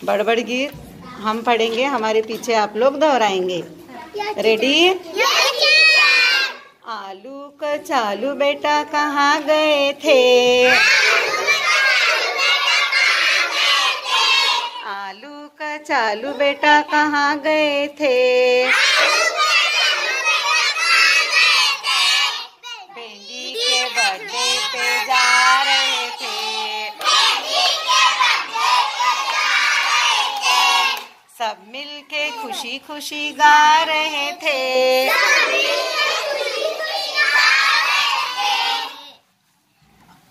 बड़बड़ गीत हम पढ़ेंगे, हमारे पीछे आप लोग दोहराएंगे। रेडी? आलू कचालू बेटा कहाँ गए थे? आलू कचालू बेटा कहाँ गए थे? भिंडी के बर्थडे पे जा रहे थे। सब मिलके खुशी खुशी गा रहे थे।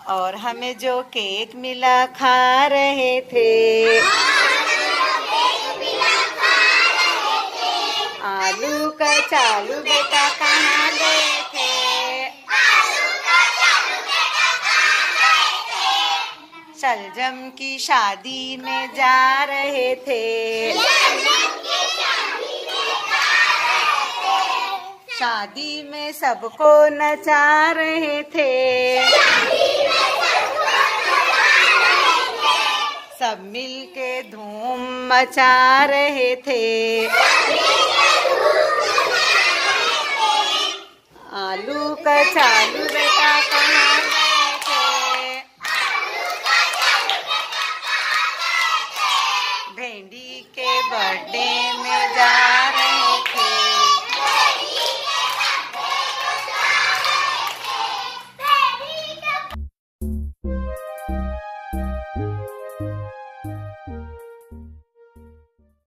और हमें जो केक मिला खा रहे थे। आलू कचालू बेटा कहाँ गए थे? शलजम की शादी में जा रहे थे। शादी में सबको नचा रहे थे। सब मिलके धूम मचा रहे थे। आलू कचालू बेटा कहाँ गए थे? भिंडी के बर्थडे में